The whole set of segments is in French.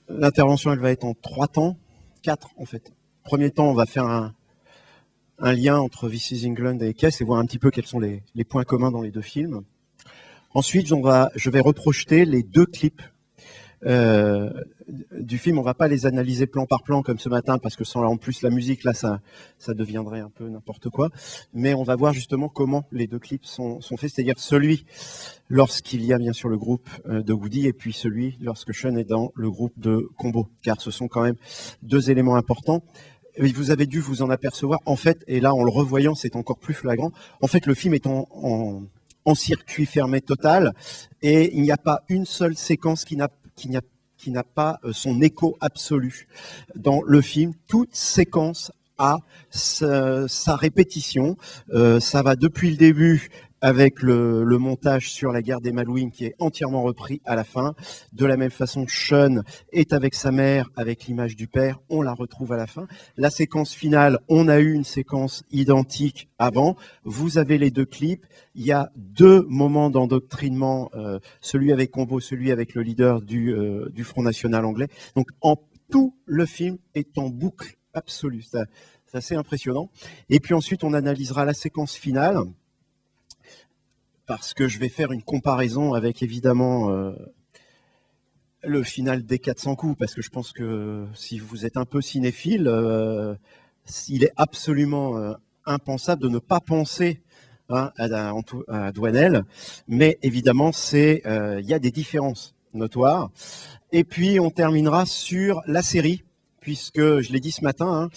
L'intervention, elle va être en 3 temps, 4 en fait. Premier temps, on va faire un lien entre This Is England et Kes et voir un petit peu quels sont les points communs dans les deux films. Ensuite, je vais reprojeter les 2 clips du film. On va pas les analyser plan par plan comme ce matin, parce que sans en plus la musique, là, ça deviendrait un peu n'importe quoi. Mais on va voir justement comment les 2 clips sont faits, c'est-à-dire celui lorsqu'il y a bien sûr le groupe de Woody, et puis celui lorsque Sean est dans le groupe de Combo, car ce sont quand même 2 éléments importants. Et vous avez dû vous en apercevoir, en fait, et là en le revoyant, c'est encore plus flagrant. En fait, le film est en circuit fermé total, et il n'y a pas une seule séquence qui n'a pas son écho absolu. Dans le film, toute séquence a sa répétition. Ça va depuis le début avec le montage sur la guerre des Malouines qui est entièrement repris à la fin. De la même façon, Sean est avec sa mère, avec l'image du père, on la retrouve à la fin. La séquence finale, on a eu une séquence identique avant. Vous avez les 2 clips. Il y a 2 moments d'endoctrinement, celui avec Combo, celui avec le leader du Front National anglais. Donc, tout le film est en boucle absolue. C'est assez impressionnant. Et puis ensuite, on analysera la séquence finale, parce que je vais faire une comparaison avec, évidemment, le final des 400 coups, parce que je pense que si vous êtes un peu cinéphile, il est absolument impensable de ne pas penser à Douanel, mais évidemment, il y a des différences notoires. Et puis, on terminera sur la série, puisque, je l'ai dit ce matin,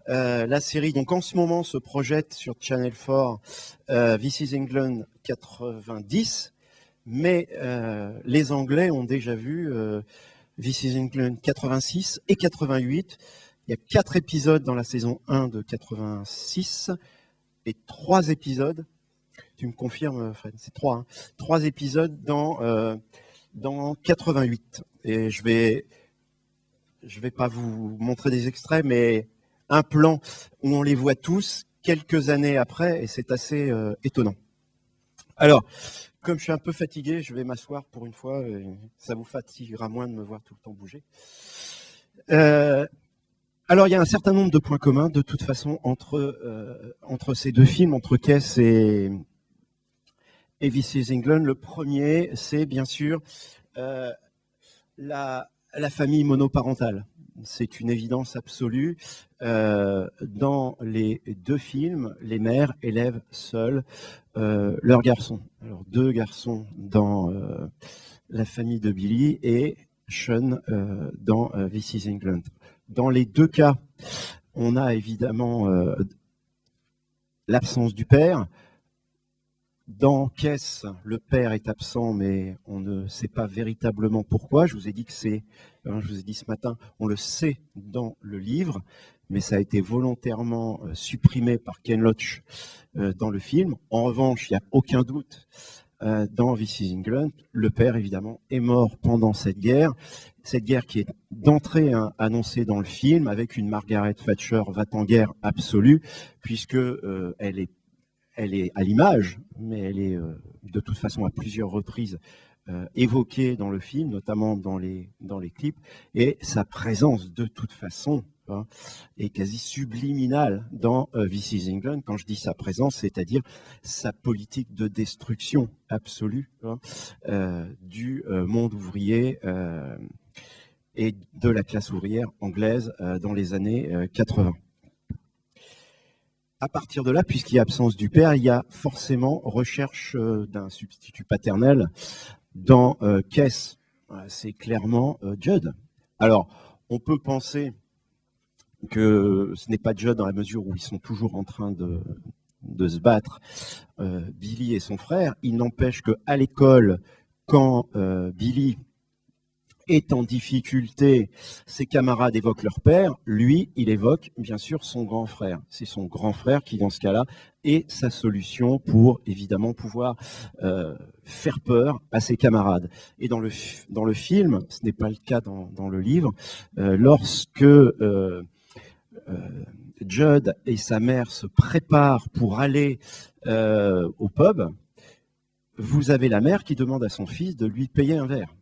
la série, donc en ce moment, se projette sur Channel 4, This Is England 90, mais les Anglais ont déjà vu This Is England 86 et 88. Il y a 4 épisodes dans la saison 1 de 86 et 3 épisodes, tu me confirmes, Fred, c'est 3, hein, 3 épisodes dans 88. Et je vais pas vous montrer des extraits, mais un plan où on les voit tous quelques années après, et c'est assez étonnant. Alors, comme je suis un peu fatigué, je vais m'asseoir pour une fois, et ça vous fatiguera moins de me voir tout le temps bouger. Alors, il y a un certain nombre de points communs, de toute façon, entre ces 2 films, entre Kes et This Is England. Le premier, c'est bien sûr la famille monoparentale. C'est une évidence absolue. Dans les 2 films, les mères élèvent seuls leurs garçons. Alors 2 garçons dans la famille de Billy et Sean dans This Is England. Dans les 2 cas, on a évidemment l'absence du père. Dans Kes, le père est absent, mais on ne sait pas véritablement pourquoi. Je vous ai dit je vous ai dit ce matin, on le sait dans le livre, mais ça a été volontairement supprimé par Ken Loach dans le film. En revanche, il n'y a aucun doute, dans This Is England, le père, évidemment, est mort pendant cette guerre qui est d'entrée annoncée dans le film, avec une Margaret Thatcher va-t-en-guerre absolue, puisque elle est à l'image, mais elle est de toute façon à plusieurs reprises évoquée dans le film, notamment dans les clips, et sa présence de toute façon est quasi subliminale dans This Is England. Quand je dis sa présence, c'est-à-dire sa politique de destruction absolue du monde ouvrier et de la classe ouvrière anglaise dans les années 80. À partir de là, puisqu'il y a absence du père, il y a forcément recherche d'un substitut paternel dans Kes. C'est clairement Judd. Alors, on peut penser que ce n'est pas Judd dans la mesure où ils sont toujours en train de se battre, Billy et son frère. Il n'empêche qu'à l'école, quand Billy est en difficulté, ses camarades évoquent leur père, lui, il évoque bien sûr son grand frère. C'est son grand frère qui, dans ce cas-là, est sa solution pour évidemment pouvoir faire peur à ses camarades. Et dans le film, ce n'est pas le cas dans le livre, lorsque Judd et sa mère se préparent pour aller au pub, vous avez la mère qui demande à son fils de lui payer un verre.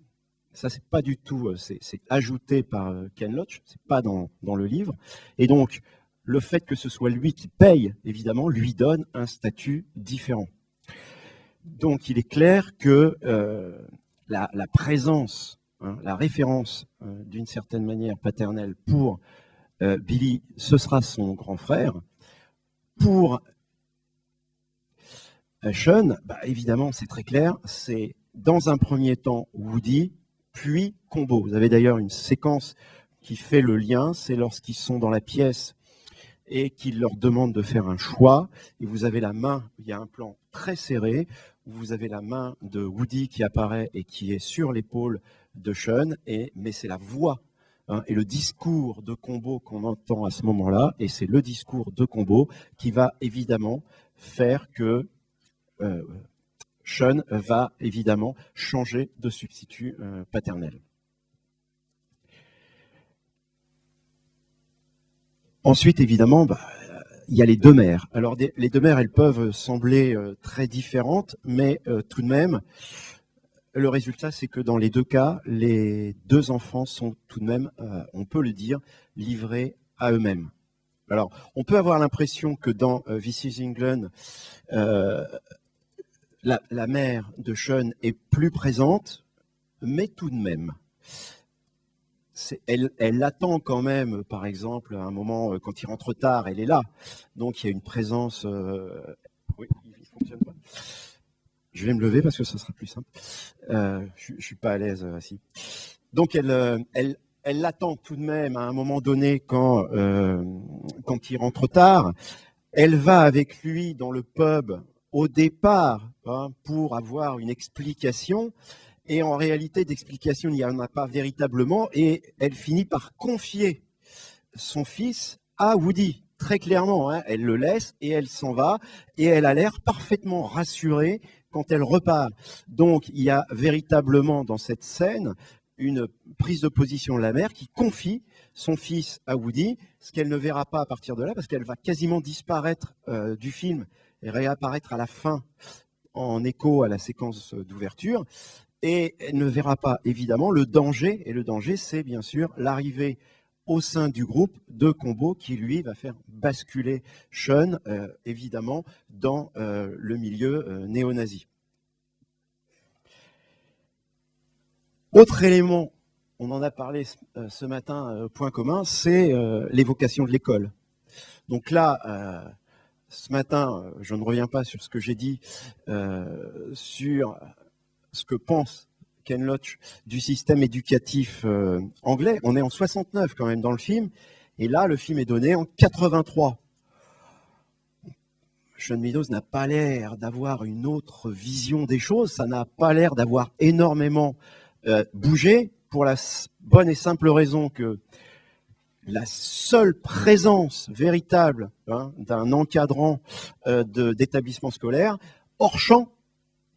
Ça, c'est pas du tout, c'est ajouté par Ken Loach, c'est pas dans le livre. Et donc, le fait que ce soit lui qui paye, évidemment, lui donne un statut différent. Donc, il est clair que la présence, hein, la référence d'une certaine manière paternelle pour Billy, ce sera son grand frère. Pour Sean, bah, évidemment, c'est très clair, c'est dans un premier temps Woody, puis Combo. Vous avez d'ailleurs une séquence qui fait le lien, c'est lorsqu'ils sont dans la pièce et qu'il leur demande de faire un choix, et vous avez la main, il y a un plan très serré, où vous avez la main de Woody qui apparaît et qui est sur l'épaule de Sean, mais c'est la voix hein, et le discours de Combo qu'on entend à ce moment-là, et c'est le discours de Combo qui va évidemment faire que Sean va évidemment changer de substitut paternel. Ensuite, évidemment, il y a les deux mères. Alors, les deux mères, elles peuvent sembler très différentes, mais tout de même, le résultat, c'est que dans les deux cas, les deux enfants sont tout de même, on peut le dire, livrés à eux-mêmes. Alors, on peut avoir l'impression que dans This is England, la mère de Sean est plus présente, mais tout de même. Elle l'attend quand même, par exemple, à un moment, quand il rentre tard, elle est là. Donc, il y a une présence... Oui, il ne fonctionne pas. Je vais me lever parce que ça sera plus simple. Je ne suis pas à l'aise assis. Donc, elle l'attend tout de même à un moment donné quand il rentre tard. Elle va avec lui dans le pub au départ hein, pour avoir une explication. Et en réalité, d'explication, il n'y en a pas véritablement. Et elle finit par confier son fils à Woody. Très clairement, hein, elle le laisse et elle s'en va. Et elle a l'air parfaitement rassurée quand elle repart. Donc, il y a véritablement dans cette scène une prise de position de la mère qui confie son fils à Woody, ce qu'elle ne verra pas à partir de là, parce qu'elle va quasiment disparaître du film et réapparaître à la fin en écho à la séquence d'ouverture. Et elle ne verra pas, évidemment, le danger. Et le danger, c'est bien sûr l'arrivée au sein du groupe de Combo qui, lui, va faire basculer Sean, évidemment, dans le milieu néo-nazi. Autre élément, on en a parlé ce matin, point commun, c'est l'évocation de l'école. Donc là, ce matin, je ne reviens pas sur ce que j'ai dit, sur ce que pense Ken Loach du système éducatif anglais. On est en 69 quand même dans le film, et là, le film est donné en 83. Sean Meadows n'a pas l'air d'avoir une autre vision des choses, ça n'a pas l'air d'avoir énormément bougé, pour la bonne et simple raison que la seule présence véritable hein, d'un encadrant d'établissement scolaire hors champ,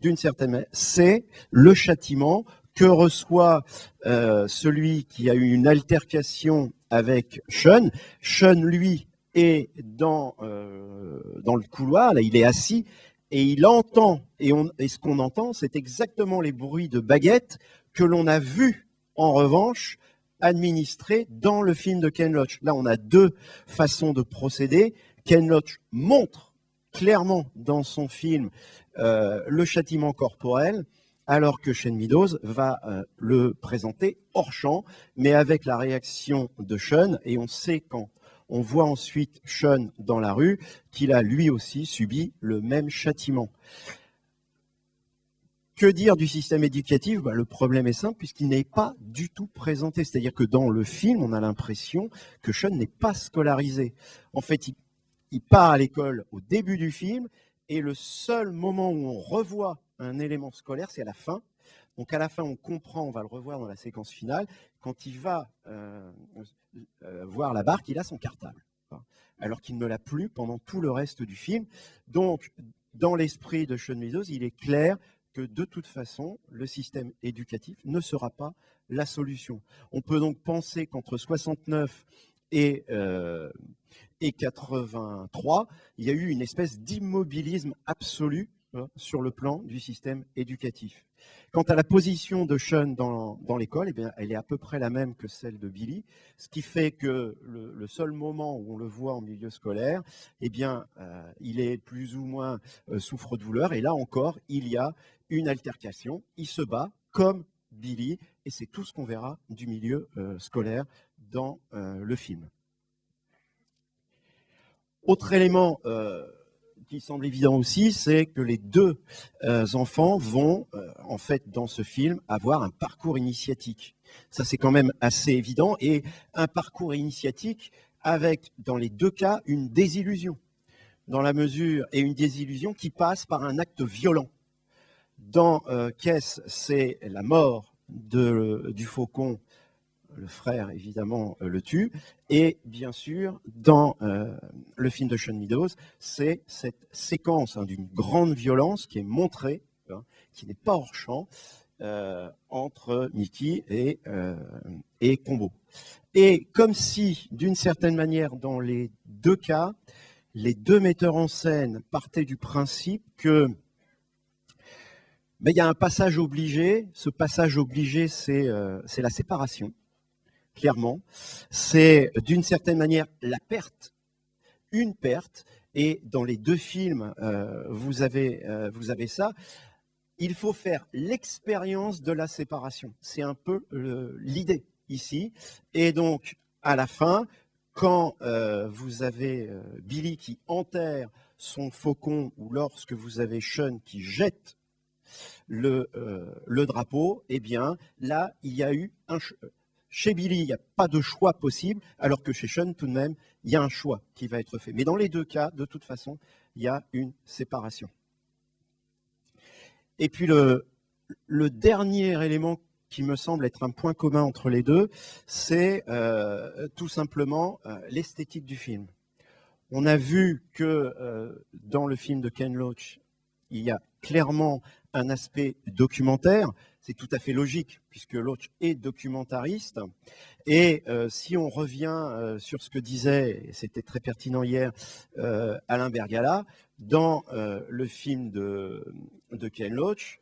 d'une certaine manière, c'est le châtiment que reçoit celui qui a eu une altercation avec Sean. Sean, lui, est dans le couloir, là, il est assis, et il entend, et ce qu'on entend, c'est exactement les bruits de baguettes que l'on a vus, en revanche, administrés dans le film de Ken Loach. Là, on a deux façons de procéder. Ken Loach montre clairement dans son film le châtiment corporel, alors que Sean Meadows va le présenter hors champ, mais avec la réaction de Sean, et on sait quand on voit ensuite Sean dans la rue qu'il a lui aussi subi le même châtiment. Que dire du système éducatif ? Le problème est simple puisqu'il n'est pas du tout présenté. C'est-à-dire que dans le film, on a l'impression que Sean n'est pas scolarisé. En fait, il part à l'école au début du film et le seul moment où on revoit un élément scolaire, c'est à la fin. Donc à la fin, on comprend, on va le revoir dans la séquence finale, quand il va voir la barque, il a son cartable, alors qu'il ne l'a plus pendant tout le reste du film. Donc, dans l'esprit de Sean Meadows, il est clair que de toute façon, le système éducatif ne sera pas la solution. On peut donc penser qu'entre 69 et 83, il y a eu une espèce d'immobilisme absolu sur le plan du système éducatif. Quant à la position de Sean dans l'école, eh bien, elle est à peu près la même que celle de Billy, ce qui fait que le seul moment où on le voit en milieu scolaire, eh bien, il est plus ou moins souffre-douleur, et là encore, il y a une altercation, il se bat comme Billy, et c'est tout ce qu'on verra du milieu scolaire dans le film. Autre élément qui semble évident aussi, c'est que les deux enfants vont, en fait, dans ce film, avoir un parcours initiatique. Ça, c'est quand même assez évident. Et un parcours initiatique avec, dans les deux cas, une désillusion. Dans la mesure, et une désillusion qui passe par un acte violent. Dans Kess, c'est la mort du faucon. Le frère, évidemment, le tue. Et bien sûr, dans le film de Sean Meadows, c'est cette séquence d'une grande violence qui est montrée, qui n'est pas hors champ, entre Mickey et Combo. Et comme si, d'une certaine manière, dans les deux cas, les deux metteurs en scène partaient du principe que il y a un passage obligé. Ce passage obligé, c'est la séparation. Clairement, c'est d'une certaine manière la perte, une perte, et dans les deux films, vous avez ça. Il faut faire l'expérience de la séparation. C'est un peu l'idée ici. Et donc, à la fin, quand vous avez Billy qui enterre son faucon, ou lorsque vous avez Sean qui jette le drapeau, eh bien, là, il y a eu chez Billy, il n'y a pas de choix possible, alors que chez Sean, tout de même, il y a un choix qui va être fait. Mais dans les deux cas, de toute façon, il y a une séparation. Et puis le dernier élément qui me semble être un point commun entre les deux, c'est tout simplement l'esthétique du film. On a vu que dans le film de Ken Loach, il y a clairement un aspect documentaire. C'est tout à fait logique, puisque Loach est documentariste. Et si on revient sur ce que disait, et c'était très pertinent hier, Alain Bergala, dans le film de Ken Loach,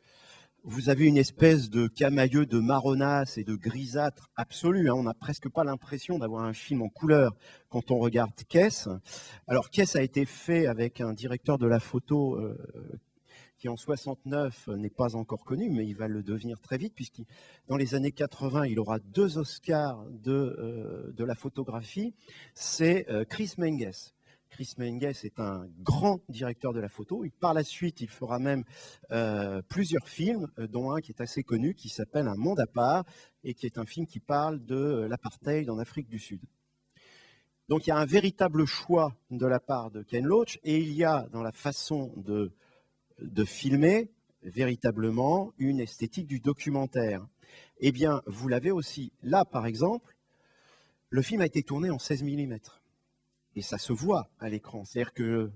vous avez une espèce de camailleux de marronasse et de grisâtre absolu. On n'a presque pas l'impression d'avoir un film en couleur quand on regarde Kess. Alors Kess a été fait avec un directeur de la photo qui en 69 n'est pas encore connu, mais il va le devenir très vite, puisque dans les années 80, il aura 2 Oscars de la photographie. C'est Chris Menges. Chris Menges est un grand directeur de la photo. Et par la suite, il fera même plusieurs films, dont un qui est assez connu, qui s'appelle Un monde à part, et qui est un film qui parle de l'apartheid en Afrique du Sud. Donc il y a un véritable choix de la part de Ken Loach, et il y a dans la façon de filmer véritablement une esthétique du documentaire. Eh bien, vous l'avez aussi. Là, par exemple, le film a été tourné en 16 mm. Et ça se voit à l'écran. C'est-à-dire que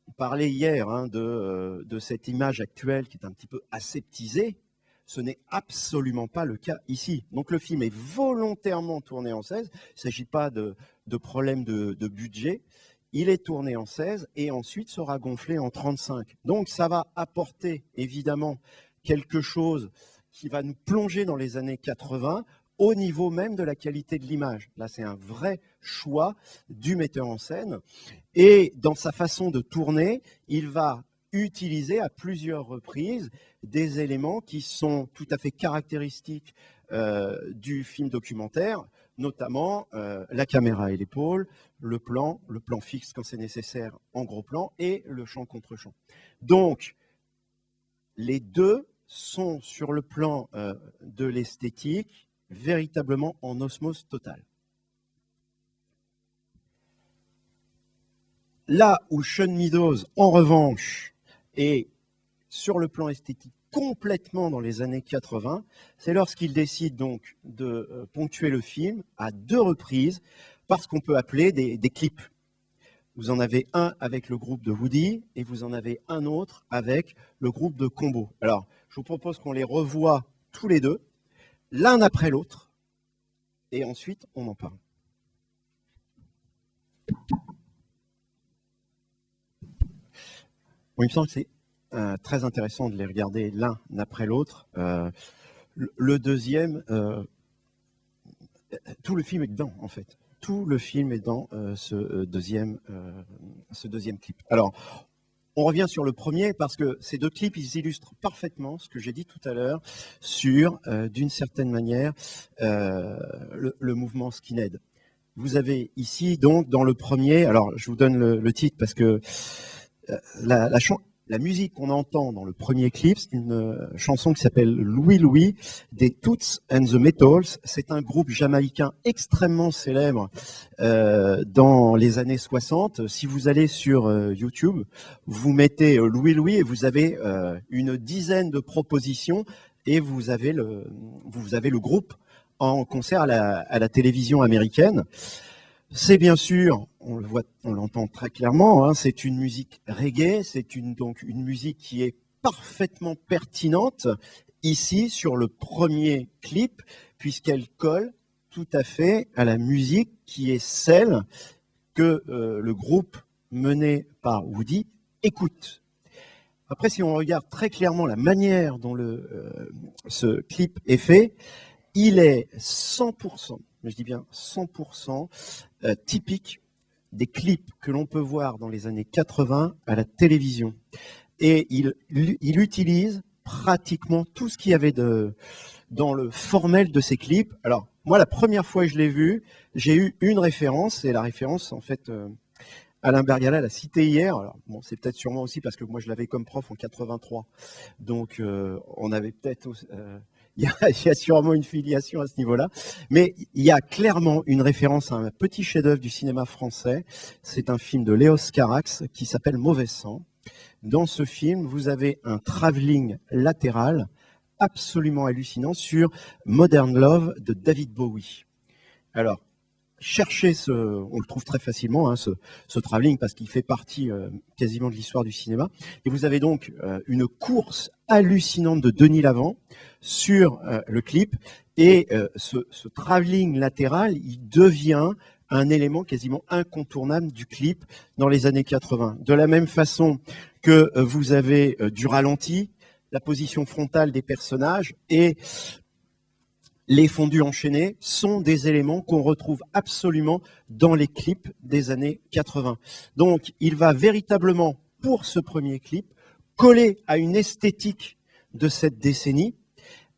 on parlait hier de cette image actuelle qui est un petit peu aseptisée. Ce n'est absolument pas le cas ici. Donc le film est volontairement tourné en 16. Il ne s'agit pas de problème de budget. Il est tourné en 16 et ensuite sera gonflé en 35. Donc ça va apporter évidemment quelque chose qui va nous plonger dans les années 80 au niveau même de la qualité de l'image. Là, c'est un vrai choix du metteur en scène. Et dans sa façon de tourner, il va utiliser à plusieurs reprises des éléments qui sont tout à fait caractéristiques du film documentaire, notamment la caméra et l'épaule, le plan fixe quand c'est nécessaire en gros plan, et le champ contre champ. Donc, les deux sont sur le plan de l'esthétique véritablement en osmose totale. Là où Sean Meadows, en revanche, est sur le plan esthétique complètement dans les années 80, c'est lorsqu'il décide donc de ponctuer le film à 2 reprises par ce qu'on peut appeler des clips. Vous en avez un avec le groupe de Woody et vous en avez un autre avec le groupe de Combo. Alors, je vous propose qu'on les revoie tous les deux, l'un après l'autre, et ensuite on en parle. Bon, il me semble que c'est très intéressant de les regarder l'un après l'autre. Le deuxième, tout le film est dedans, en fait. Tout le film est dans ce deuxième clip. Alors, on revient sur le premier parce que ces deux clips, ils illustrent parfaitement ce que j'ai dit tout à l'heure sur, d'une certaine manière, le mouvement skinhead. Vous avez ici, donc, dans le premier, alors je vous donne le titre parce que la musique qu'on entend dans le premier clip, c'est une chanson qui s'appelle Louie Louie des Toots and the Maytals. C'est un groupe jamaïcain extrêmement célèbre dans les années 60. Si vous allez sur YouTube, vous mettez Louie Louie et vous avez une dizaine de propositions et vous avez le groupe en concert à la télévision américaine. C'est bien sûr, on l'entend très clairement, hein, c'est une musique reggae, c'est donc une musique qui est parfaitement pertinente ici sur le premier clip, puisqu'elle colle tout à fait à la musique qui est celle que le groupe mené par Woody écoute. Après, si on regarde très clairement la manière dont ce clip est fait, il est 100%, je dis bien 100%, typique des clips que l'on peut voir dans les années 80 à la télévision. Et il utilise pratiquement tout ce qu'il y avait dans le formel de ces clips. Alors, moi, la première fois que je l'ai vu, j'ai eu une référence, et la référence, en fait, Alain Bergala l'a cité hier. Alors, bon, c'est peut-être sûrement aussi parce que moi, je l'avais comme prof en 83. Donc, on avait peut-être... il y a sûrement une filiation à ce niveau-là, mais il y a clairement une référence à un petit chef-d'œuvre du cinéma français. C'est un film de Léos Carax qui s'appelle Mauvais sang. Dans ce film, vous avez un travelling latéral absolument hallucinant sur Modern Love de David Bowie. Alors, cherchez on le trouve très facilement, hein, ce travelling, parce qu'il fait partie quasiment de l'histoire du cinéma. Et vous avez donc une course hallucinante de Denis Lavant sur le clip. Et ce travelling latéral, il devient un élément quasiment incontournable du clip dans les années 80. De la même façon que vous avez du ralenti, la position frontale des personnages et les fondus enchaînés sont des éléments qu'on retrouve absolument dans les clips des années 80. Donc, il va véritablement, pour ce premier clip, coller à une esthétique de cette décennie.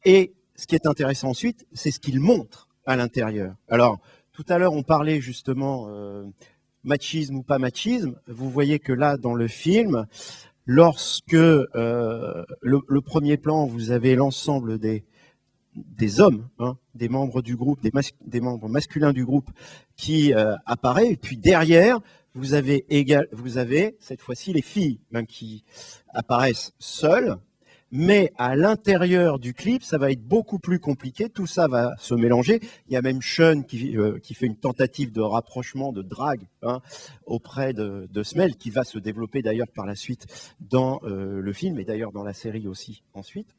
Et ce qui est intéressant ensuite, c'est ce qu'il montre à l'intérieur. Alors, tout à l'heure, on parlait justement machisme ou pas machisme. Vous voyez que là, dans le film, lorsque le premier plan, vous avez l'ensemble des hommes, hein, des membres du groupe, des membres masculins du groupe qui apparaît. Et puis derrière, vous avez cette fois-ci les filles qui apparaissent seules. Mais à l'intérieur du clip, ça va être beaucoup plus compliqué. Tout ça va se mélanger. Il y a même Sean qui fait une tentative de rapprochement, de drague, hein, auprès de Smell, qui va se développer d'ailleurs par la suite dans le film et d'ailleurs dans la série aussi ensuite.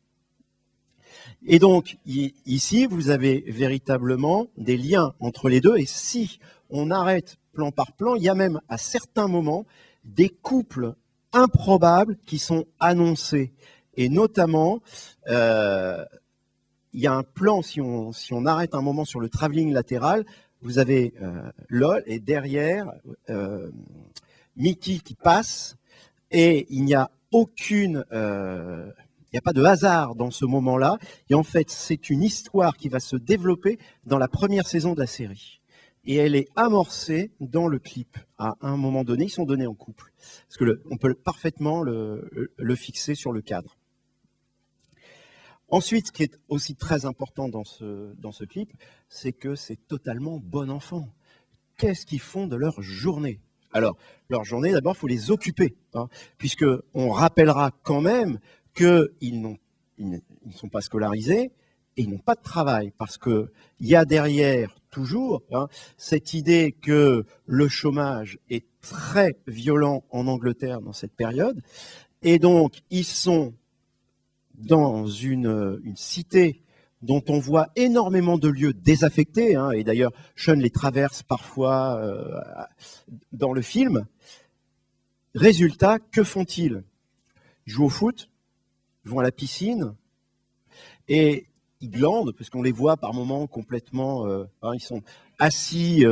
Et donc, ici, vous avez véritablement des liens entre les deux. Et si on arrête plan par plan, il y a même à certains moments des couples improbables qui sont annoncés. Et notamment, il y a un plan, si on arrête un moment sur le travelling latéral, vous avez LOL et derrière Mickey qui passe et il n'y a aucune... il n'y a pas de hasard dans ce moment-là. Et en fait, c'est une histoire qui va se développer dans la première saison de la série. Et elle est amorcée dans le clip. À un moment donné, ils sont donnés en couple. Parce que on peut parfaitement le fixer sur le cadre. Ensuite, ce qui est aussi très important dans ce clip, c'est que c'est totalement bon enfant. Qu'est-ce qu'ils font de leur journée ? Alors, leur journée, d'abord, il faut les occuper, hein, puisqu'on rappellera quand même qu'ils ne sont pas scolarisés et ils n'ont pas de travail, parce qu'il y a derrière toujours cette idée que le chômage est très violent en Angleterre dans cette période, et donc ils sont dans une cité dont on voit énormément de lieux désaffectés, hein, et d'ailleurs Sean les traverse parfois dans le film. Résultat, que font-ils ? Ils jouent au foot, ils vont à la piscine, et ils glandent, parce qu'on les voit par moments complètement, ils sont assis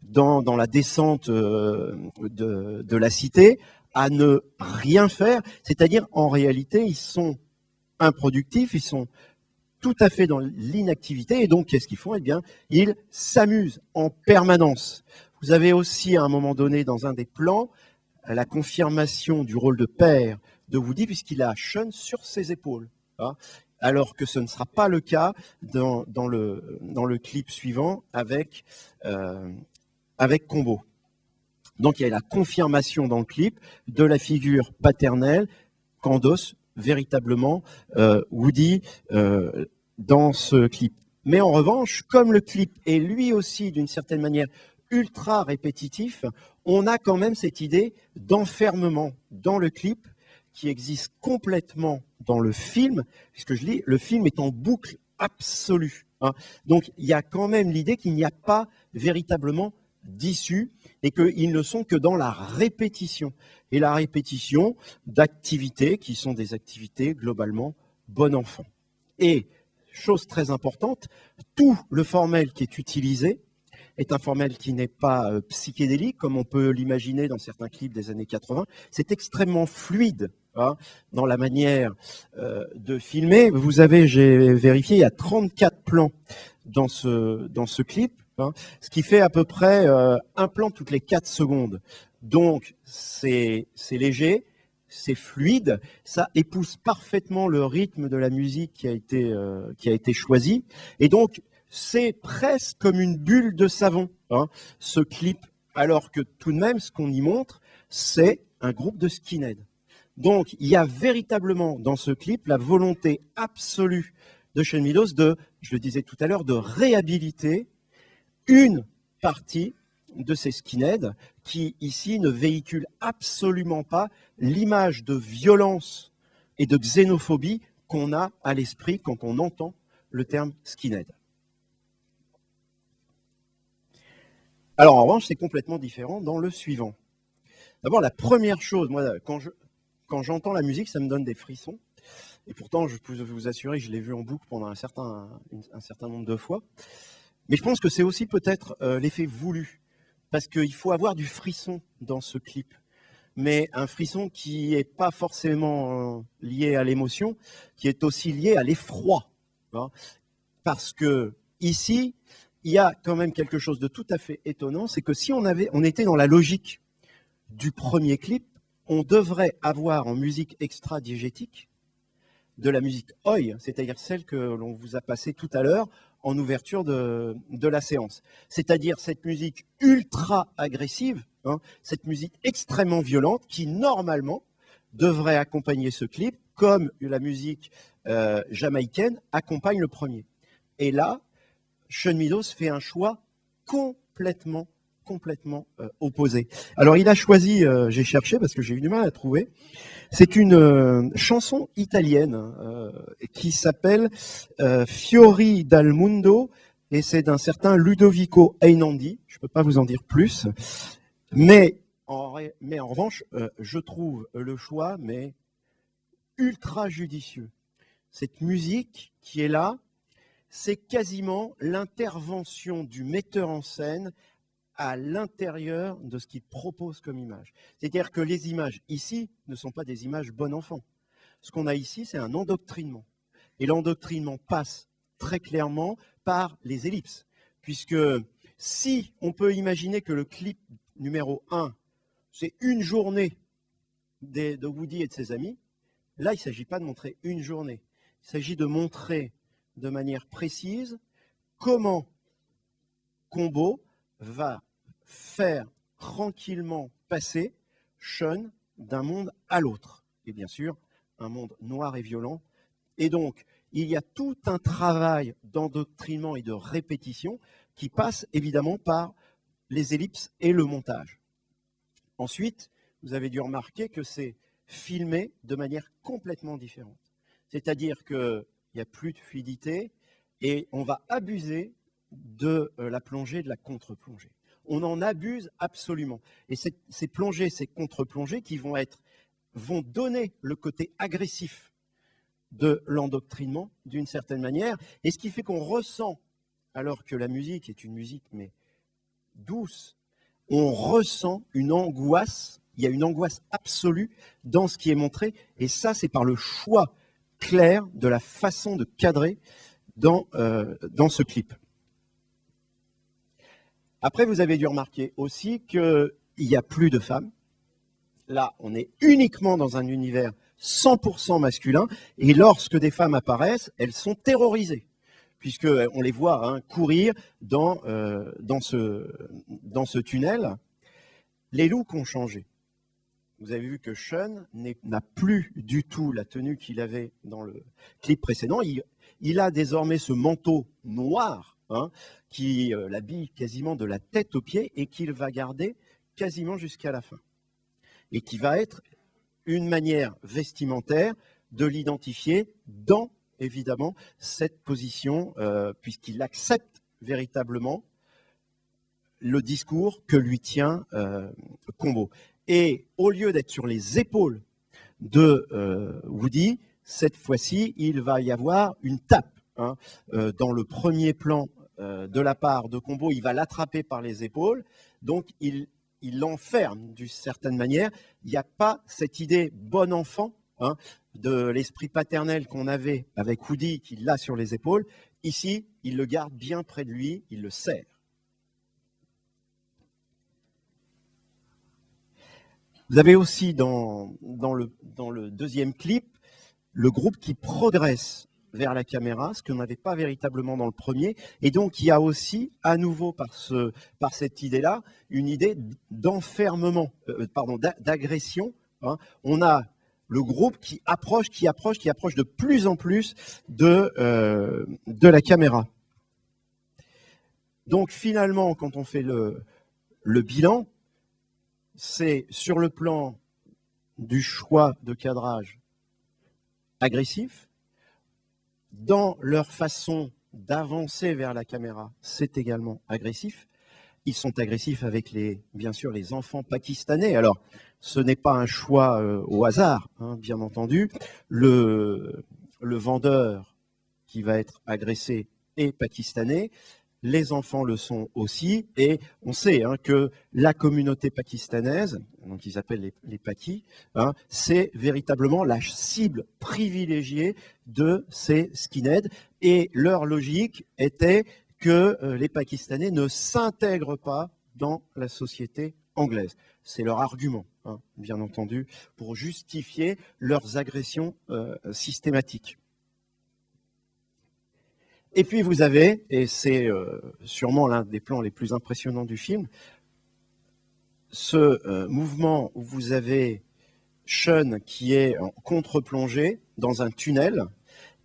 dans la descente de la cité, à ne rien faire, c'est-à-dire en réalité, ils sont improductifs, ils sont tout à fait dans l'inactivité, et donc qu'est-ce qu'ils font? Eh bien, ils s'amusent en permanence. Vous avez aussi, à un moment donné, dans un des plans, la confirmation du rôle de père de Woody, puisqu'il a Sean sur ses épaules. Hein, alors que ce ne sera pas le cas dans le clip suivant avec Combo. Donc il y a la confirmation dans le clip de la figure paternelle qu'endosse véritablement Woody dans ce clip. Mais en revanche, comme le clip est lui aussi d'une certaine manière ultra répétitif, on a quand même cette idée d'enfermement dans le clip qui existe complètement dans le film, puisque je dis, le film est en boucle absolue. Hein. Donc il y a quand même l'idée qu'il n'y a pas véritablement d'issue et qu'ils ne sont que dans la répétition. Et la répétition d'activités qui sont des activités globalement bon enfant. Et, chose très importante, tout le formel qui est utilisé est un formel qui n'est pas psychédélique, comme on peut l'imaginer dans certains clips des années 80. C'est extrêmement fluide dans la manière de filmer. Vous avez, j'ai vérifié, il y a 34 plans dans ce clip, ce qui fait à peu près un plan toutes les 4 secondes. Donc, c'est léger, c'est fluide, ça épouse parfaitement le rythme de la musique qui a été choisi. Et donc, c'est presque comme une bulle de savon, ce clip, alors que tout de même, ce qu'on y montre, c'est un groupe de skinheads. Donc, il y a véritablement dans ce clip la volonté absolue de Sean Meadows je le disais tout à l'heure, de réhabiliter une partie de ces skinheads qui, ici, ne véhiculent absolument pas l'image de violence et de xénophobie qu'on a à l'esprit quand on entend le terme skinhead. Alors, en revanche, c'est complètement différent dans le suivant. D'abord, la première chose, moi, quand j'entends la musique, ça me donne des frissons. Et pourtant, je peux vous assurer que je l'ai vu en boucle pendant un certain nombre de fois. Mais je pense que c'est aussi peut-être l'effet voulu. Parce qu'il faut avoir du frisson dans ce clip. Mais un frisson qui n'est pas forcément lié à l'émotion, qui est aussi lié à l'effroi. Parce que ici, il y a quand même quelque chose de tout à fait étonnant, c'est que si on était dans la logique du premier clip, on devrait avoir en musique extra-diégétique de la musique Oi, c'est-à-dire celle que l'on vous a passée tout à l'heure en ouverture de la séance. C'est-à-dire cette musique ultra agressive, cette musique extrêmement violente qui, normalement, devrait accompagner ce clip comme la musique jamaïcaine accompagne le premier. Et là, Sean Meadows fait un choix complètement opposé. Alors, il a choisi, j'ai cherché parce que j'ai eu du mal à trouver, c'est une chanson italienne qui s'appelle Fiori dal Mundo et c'est d'un certain Ludovico Einaudi. Je ne peux pas vous en dire plus, mais en revanche, je trouve le choix ultra judicieux. Cette musique qui est là, c'est quasiment l'intervention du metteur en scène à l'intérieur de ce qu'il propose comme image. C'est-à-dire que les images ici ne sont pas des images bon enfant. Ce qu'on a ici, c'est un endoctrinement. Et l'endoctrinement passe très clairement par les ellipses. Puisque si on peut imaginer que le clip numéro 1, c'est une journée de Woody et de ses amis, là, il ne s'agit pas de montrer une journée. Il s'agit de montrer de manière précise comment Combo va faire tranquillement passer Sean d'un monde à l'autre. Et bien sûr, un monde noir et violent. Et donc, il y a tout un travail d'endoctrinement et de répétition qui passe évidemment par les ellipses et le montage. Ensuite, vous avez dû remarquer que c'est filmé de manière complètement différente. C'est-à-dire qu'il n'y a plus de fluidité et on va abuser de la plongée, de la contre-plongée. On en abuse absolument. Et ces plongées, ces contre-plongées qui vont être vont donner le côté agressif de l'endoctrinement, d'une certaine manière, et ce qui fait qu'on ressent, alors que la musique est une musique mais douce, on ressent une angoisse, il y a une angoisse absolue dans ce qui est montré, et ça c'est par le choix clair de la façon de cadrer dans ce clip. Après, vous avez dû remarquer aussi qu'il n'y a plus de femmes. Là, on est uniquement dans un univers 100% masculin, et lorsque des femmes apparaissent, elles sont terrorisées, puisqu'on les voit courir dans ce tunnel. Les looks ont changé. Vous avez vu que Sean n'a plus du tout la tenue qu'il avait dans le clip précédent. Il a désormais ce manteau noir qui l'habille quasiment de la tête aux pieds et qu'il va garder quasiment jusqu'à la fin. Et qui va être une manière vestimentaire de l'identifier dans, évidemment, cette position, puisqu'il accepte véritablement le discours que lui tient Combo. Et au lieu d'être sur les épaules de Woody, cette fois-ci, il va y avoir une tape. Dans le premier plan de la part de Combo, il va l'attraper par les épaules, donc il l'enferme d'une certaine manière. Il n'y a pas cette idée bon enfant de l'esprit paternel qu'on avait avec Woody, qui l'a sur les épaules. Ici, il le garde bien près de lui, il le serre. Vous avez aussi dans le deuxième clip le groupe qui progresse vers la caméra, ce qu'on n'avait pas véritablement dans le premier. Et donc, il y a aussi, à nouveau par cette idée-là, une idée d'enfermement, d'agression. On a le groupe qui approche de plus en plus de la caméra. Donc, finalement, quand on fait le bilan, c'est sur le plan du choix de cadrage agressif, dans leur façon d'avancer vers la caméra, c'est également agressif. Ils sont agressifs avec bien sûr les enfants pakistanais. Alors, ce n'est pas un choix au hasard, bien entendu. Le vendeur qui va être agressé est pakistanais. Les enfants le sont aussi, et on sait que la communauté pakistanaise, donc ils appellent les Pakis, c'est véritablement la cible privilégiée de ces skinheads, et leur logique était que les Pakistanais ne s'intègrent pas dans la société anglaise. C'est leur argument, bien entendu, pour justifier leurs agressions systématiques. Et puis vous avez, et c'est sûrement l'un des plans les plus impressionnants du film, ce mouvement où vous avez Sean qui est en contre-plongée dans un tunnel,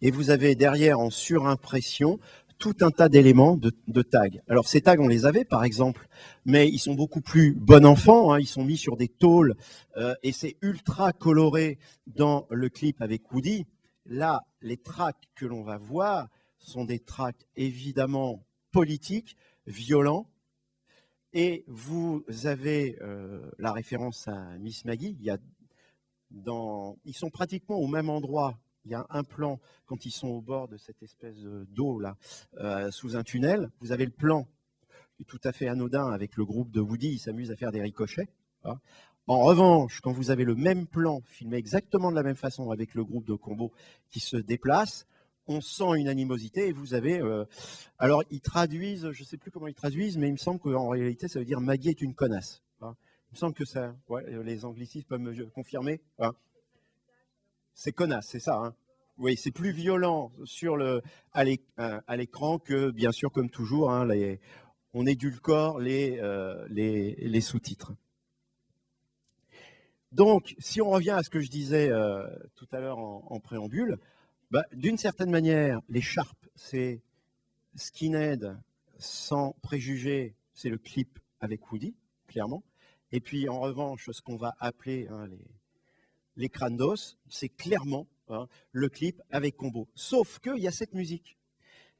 et vous avez derrière en surimpression tout un tas d'éléments de tags. Alors ces tags, on les avait par exemple, mais ils sont beaucoup plus bon enfant, ils sont mis sur des tôles, et c'est ultra coloré dans le clip avec Woody. Là, les tracks que l'on va voir sont des tracks évidemment politiques, violents, et vous avez la référence à Miss Maggie. Ils sont pratiquement au même endroit. Il y a un plan quand ils sont au bord de cette espèce d'eau là, sous un tunnel. Vous avez le plan qui est tout à fait anodin avec le groupe de Woody, ils s'amusent à faire des ricochets. En revanche, quand vous avez le même plan filmé exactement de la même façon avec le groupe de Combo qui se déplace, on sent une animosité, et vous avez... alors, ils traduisent, je ne sais plus comment ils traduisent, mais il me semble qu'en réalité, ça veut dire « Maggie est une connasse ». Il me semble que ça... Ouais, les anglicistes peuvent me confirmer. C'est connasse, c'est ça. Oui, c'est plus violent à l'écran que, bien sûr, comme toujours, on édulcore les sous-titres. Donc, si on revient à ce que je disais tout à l'heure en préambule, d'une certaine manière, l'écharpe, c'est skinhead sans préjugés, c'est le clip avec Woody, clairement. Et puis, en revanche, ce qu'on va appeler les crânes d'os, c'est clairement le clip avec Combo. Sauf qu'il y a cette musique.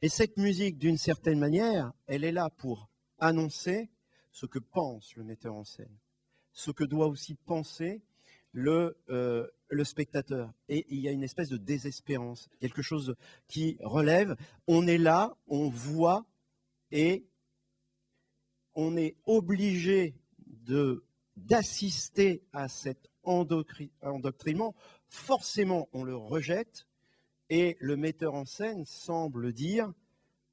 Et cette musique, d'une certaine manière, elle est là pour annoncer ce que pense le metteur en scène, ce que doit aussi penser le spectateur. Et il y a une espèce de désespérance, quelque chose qui relève. On est là, on voit, et on est obligé d'assister à cet endoctrinement. Forcément, on le rejette, et le metteur en scène semble dire,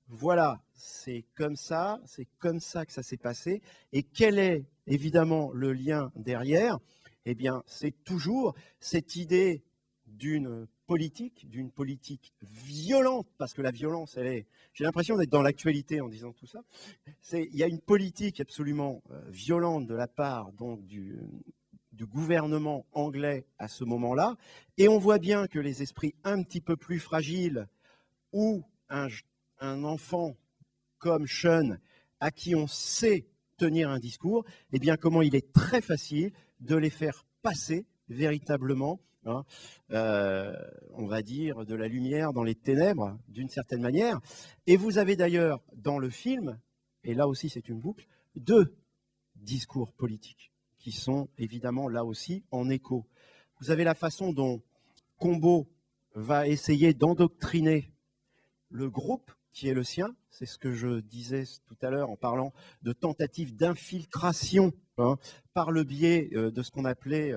voilà, c'est comme ça que ça s'est passé. Et quel est évidemment le lien derrière? Eh bien, c'est toujours cette idée d'une politique violente, parce que la violence, j'ai l'impression d'être dans l'actualité en disant tout ça. Il y a une politique absolument violente de la part donc, du gouvernement anglais à ce moment-là, et on voit bien que les esprits un petit peu plus fragiles ou un enfant comme Sean, à qui on sait tenir un discours, eh bien comment il est très facile de les faire passer véritablement, on va dire, de la lumière dans les ténèbres, d'une certaine manière. Et vous avez d'ailleurs dans le film, et là aussi c'est une boucle, 2 discours politiques qui sont évidemment là aussi en écho. Vous avez la façon dont Combo va essayer d'endoctriner le groupe qui est le sien, c'est ce que je disais tout à l'heure en parlant de tentatives d'infiltration par le biais de ce qu'on appelait,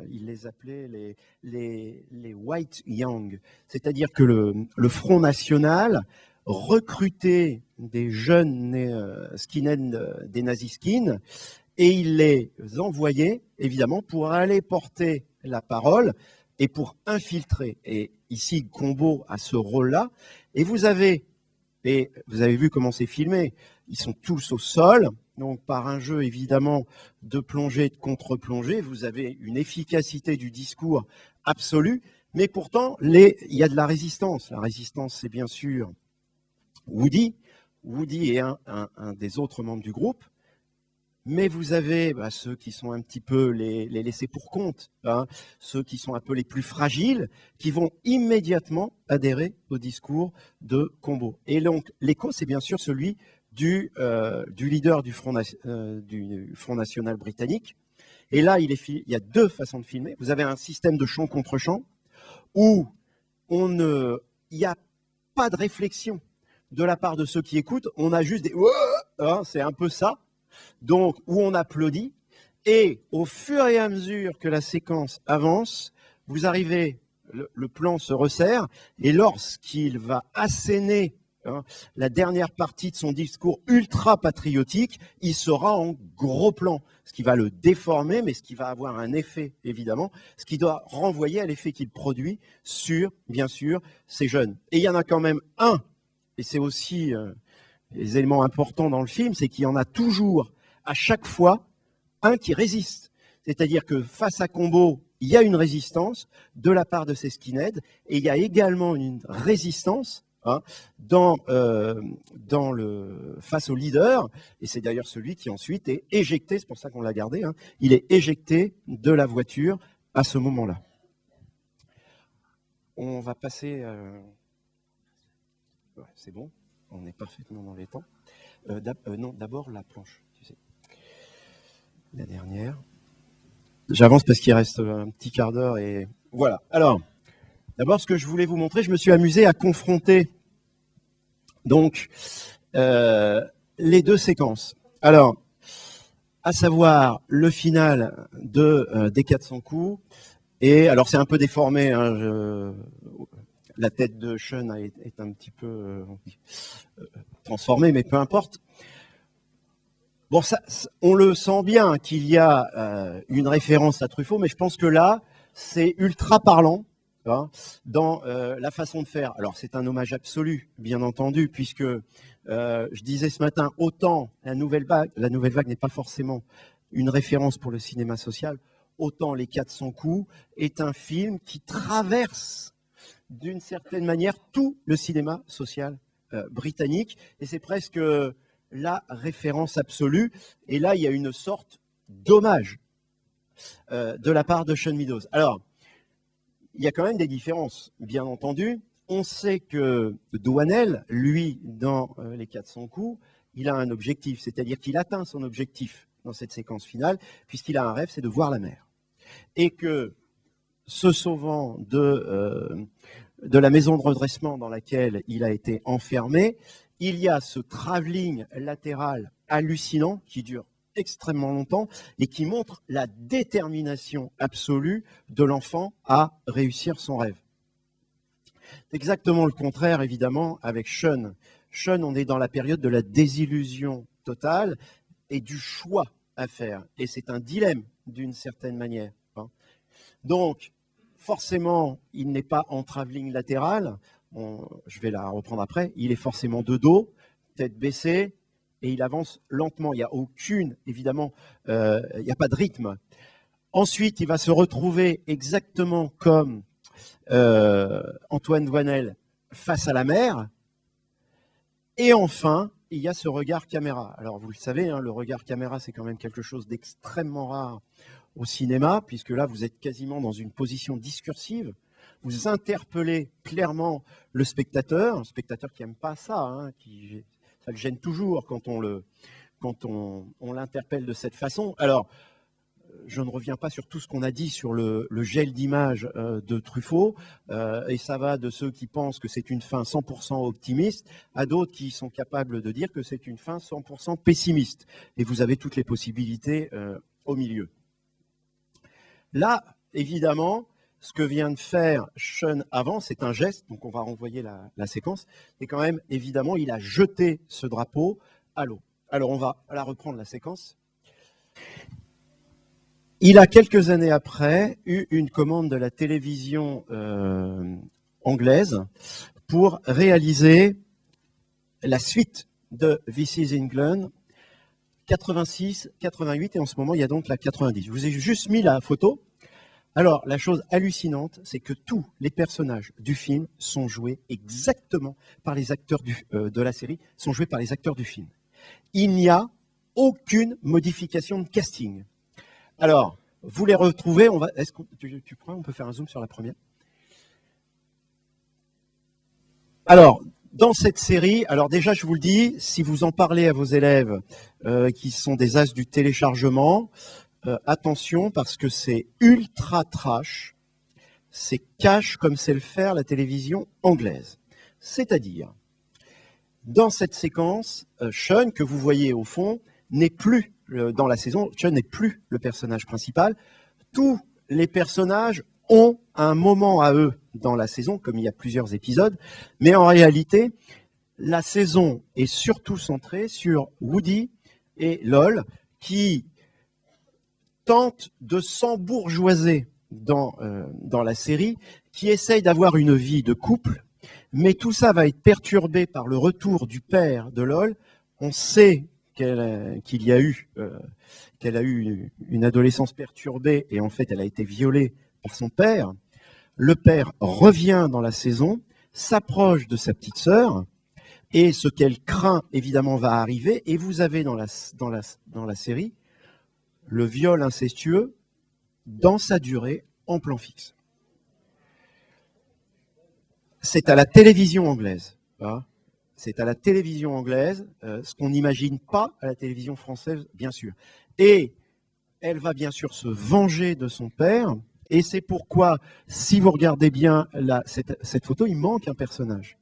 il les appelait les White Young, c'est-à-dire que le Front National recrutait des jeunes skinheads, des nazis skins, et il les envoyait évidemment pour aller porter la parole et pour infiltrer. Et ici, Combo a ce rôle-là. Et vous avez vu comment c'est filmé. Ils sont tous au sol. Donc, par un jeu, évidemment, de plongée et de contre-plongée, vous avez une efficacité du discours absolue. Mais pourtant, il y a de la résistance. La résistance, c'est bien sûr Woody. Woody est un des autres membres du groupe. Mais vous avez ceux qui sont un petit peu les laissés pour compte, ceux qui sont un peu les plus fragiles, qui vont immédiatement adhérer au discours de Combo. Et donc, l'écho, c'est bien sûr celui du leader du Front National britannique. Et là, il y a 2 façons de filmer. Vous avez un système de champ contre champ où il n'y a pas de réflexion de la part de ceux qui écoutent. On a juste des « c'est un peu ça ». Donc, où on applaudit, et au fur et à mesure que la séquence avance, vous arrivez, le plan se resserre, et lorsqu'il va asséner la dernière partie de son discours ultra-patriotique, il sera en gros plan, ce qui va le déformer, mais ce qui va avoir un effet, évidemment, ce qui doit renvoyer à l'effet qu'il produit sur, bien sûr, ces jeunes. Et il y en a quand même un, et c'est aussi les éléments importants dans le film, c'est qu'il y en a toujours, à chaque fois, un qui résiste. C'est-à-dire que face à Combo, il y a une résistance de la part de ces skinheads, et il y a également une résistance face au leader, et c'est d'ailleurs celui qui ensuite est éjecté, c'est pour ça qu'on l'a gardé, il est éjecté de la voiture à ce moment-là. On va passer... Ouais, c'est bon. On est parfaitement dans les temps. Non, d'abord la planche, tu sais. La dernière. J'avance parce qu'il reste un petit quart d'heure et voilà. Alors, d'abord, ce que je voulais vous montrer, je me suis amusé à confronter donc les 2 séquences. Alors, à savoir le final des 400 coups. Et alors, c'est un peu déformé. La tête de Sean est un petit peu transformée, mais peu importe. Bon, ça, on le sent bien qu'il y a une référence à Truffaut, mais je pense que là, c'est ultra parlant dans la façon de faire. Alors, c'est un hommage absolu, bien entendu, puisque je disais ce matin, autant la nouvelle vague n'est pas forcément une référence pour le cinéma social, autant Les 400 coups est un film qui traverse d'une certaine manière tout le cinéma social britannique, et c'est presque la référence absolue. Et là, il y a une sorte d'hommage de la part de Sean Meadows. Alors, il y a quand même des différences, bien entendu. On sait que Douanel, lui, dans Les 400 coups, il a un objectif, c'est-à-dire qu'il atteint son objectif dans cette séquence finale, puisqu'il a un rêve, c'est de voir la mer. et que, se sauvant de la maison de redressement dans laquelle il a été enfermé, il y a ce travelling latéral hallucinant qui dure extrêmement longtemps et qui montre la détermination absolue de l'enfant à réussir son rêve. C'est exactement le contraire, évidemment, avec Sean. Sean, on est dans la période de la désillusion totale et du choix à faire. Et c'est un dilemme, d'une certaine manière. Donc, forcément, il n'est pas en travelling latéral. Je vais la reprendre après. Il est forcément de dos, tête baissée, et il avance lentement. Il n'y a aucune, évidemment, il n'y a pas de rythme. Ensuite, il va se retrouver exactement comme Antoine Doinel face à la mer. Et enfin, il y a ce regard caméra. Alors, vous le savez, hein, le regard caméra, c'est quand même quelque chose d'extrêmement rare au cinéma, puisque là, vous êtes quasiment dans une position discursive. Vous interpellez clairement le spectateur, un spectateur qui n'aime pas ça, hein, ça le gêne toujours quand on l'interpelle de cette façon. Alors, je ne reviens pas sur tout ce qu'on a dit sur le gel d'image de Truffaut, et ça va de ceux qui pensent que c'est une fin 100% optimiste à d'autres qui sont capables de dire que c'est une fin 100% pessimiste. Et vous avez toutes les possibilités au milieu. Là, évidemment, ce que vient de faire Sean avant, c'est un geste, donc on va renvoyer la séquence, et quand même, évidemment, il a jeté ce drapeau à l'eau. Alors, on va la reprendre, la séquence. Il a, quelques années après, eu une commande de la télévision anglaise pour réaliser la suite de This is England, 86, 88, et en ce moment, il y a donc la 90. Je vous ai juste mis la photo. Alors, la chose hallucinante, c'est que tous les personnages du film sont joués exactement par les acteurs de la série, sont joués par les acteurs du film. Il n'y a aucune modification de casting. Alors, vous les retrouvez, est-ce que tu prends, on peut faire un zoom sur la première. Alors, dans cette série, alors déjà, je vous le dis, si vous en parlez à vos élèves qui sont des as du téléchargement, attention, parce que c'est ultra trash, c'est cash comme sait le faire la télévision anglaise. C'est-à-dire, dans cette séquence, Sean, que vous voyez au fond, n'est plus, dans la saison, Sean n'est plus le personnage principal. Tous les personnages ont un moment à eux dans la saison, comme il y a plusieurs épisodes, mais en réalité, la saison est surtout centrée sur Woody et Lol, qui tentent de s'embourgeoiser dans la série, qui essayent d'avoir une vie de couple, mais tout ça va être perturbé par le retour du père de Lol. On sait qu'elle a eu une adolescence perturbée et en fait elle a été violée par son père. Le père revient dans la saison, s'approche de sa petite sœur et ce qu'elle craint évidemment va arriver. Et vous avez dans la série le viol incestueux dans sa durée en plan fixe. C'est à la télévision anglaise. Hein. C'est à la télévision anglaise, ce qu'on n'imagine pas à la télévision française, bien sûr. Et elle va bien sûr se venger de son père. Et c'est pourquoi, si vous regardez bien cette photo, il manque un personnage.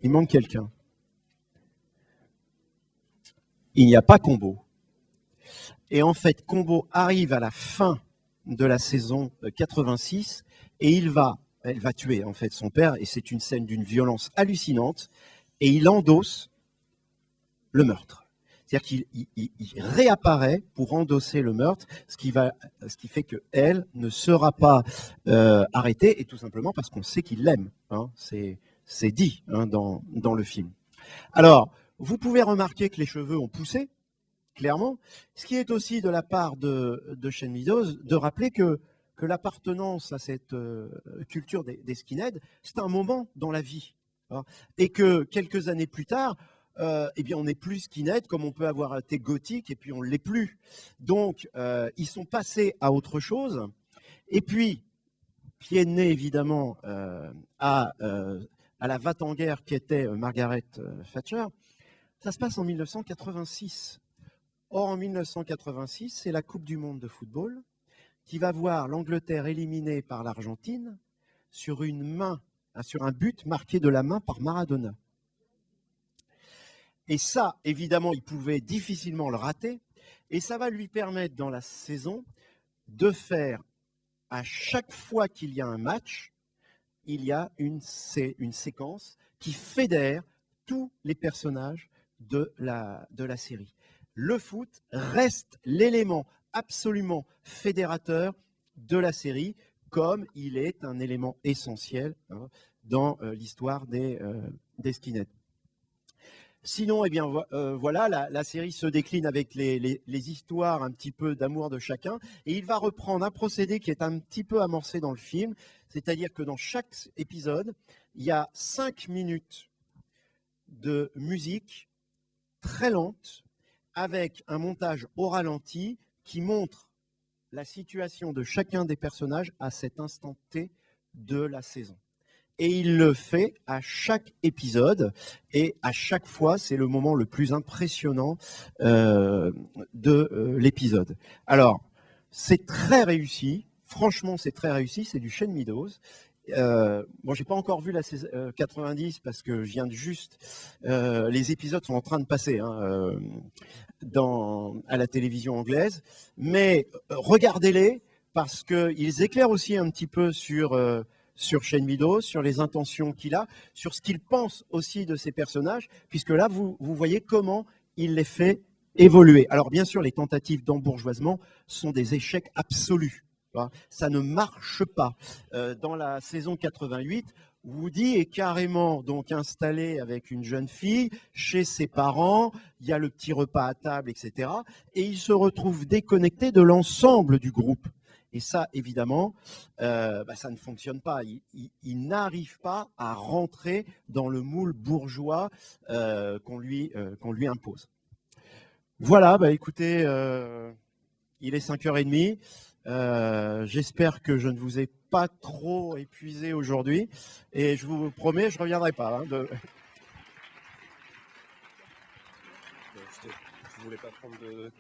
Il manque quelqu'un. Il n'y a pas Combo. Et en fait, Combo arrive à la fin de la saison 86 et elle va tuer en fait son père. Et c'est une scène d'une violence hallucinante. Et il endosse le meurtre. C'est-à-dire qu'il réapparaît pour endosser le meurtre, ce qui fait qu'elle ne sera pas arrêtée, et tout simplement parce qu'on sait qu'il l'aime. Hein, c'est dit hein, dans le film. Alors, vous pouvez remarquer que les cheveux ont poussé, clairement, ce qui est aussi de la part de Shane Meadows de rappeler que l'appartenance à cette culture des skinheads, c'est un moment dans la vie. Hein, et que quelques années plus tard, eh bien, on n'est plus skinhead comme on peut avoir été gothique et puis on ne l'est plus. Donc, ils sont passés à autre chose. Et puis, pied de nez évidemment à la va-t-en-guerre qui était Margaret Thatcher, ça se passe en 1986. Or, en 1986, c'est la Coupe du monde de football qui va voir l'Angleterre éliminée par l'Argentine sur une main, sur un but marqué de la main par Maradona. Et ça, évidemment, il pouvait difficilement le rater. Et ça va lui permettre dans la saison de faire, à chaque fois qu'il y a un match, il y a une séquence qui fédère tous les personnages de la série. Le foot reste l'élément absolument fédérateur de la série, comme il est un élément essentiel dans l'histoire des skinheads. Sinon, eh bien, voilà, la série se décline avec les histoires un petit peu d'amour de chacun, et il va reprendre un procédé qui est un petit peu amorcé dans le film, c'est-à-dire que dans chaque épisode, il y a 5 minutes de musique très lente, avec un montage au ralenti qui montre la situation de chacun des personnages à cet instant T de la saison. Et il le fait à chaque épisode, et à chaque fois, c'est le moment le plus impressionnant de l'épisode. Alors, c'est très réussi, franchement, c'est très réussi, c'est du Shane Meadows. Bon, j'ai pas encore vu la saison 90 parce que je viens de juste. Les épisodes sont en train de passer à la télévision anglaise, mais regardez-les parce qu'ils éclairent aussi un petit peu sur Shane Meadows, sur les intentions qu'il a, sur ce qu'il pense aussi de ses personnages, puisque là, vous voyez comment il les fait évoluer. Alors, bien sûr, les tentatives d'embourgeoisement sont des échecs absolus. Ça ne marche pas. Dans la saison 88, Woody est carrément donc installé avec une jeune fille chez ses parents, il y a le petit repas à table, etc. Et il se retrouve déconnecté de l'ensemble du groupe. Et ça, évidemment, ça ne fonctionne pas. Il n'arrive pas à rentrer dans le moule bourgeois qu'on lui impose. Voilà, écoutez, il est 5h30. J'espère que je ne vous ai pas trop épuisé aujourd'hui. Et je vous promets, je ne reviendrai pas. Je ne voulais pas prendre de...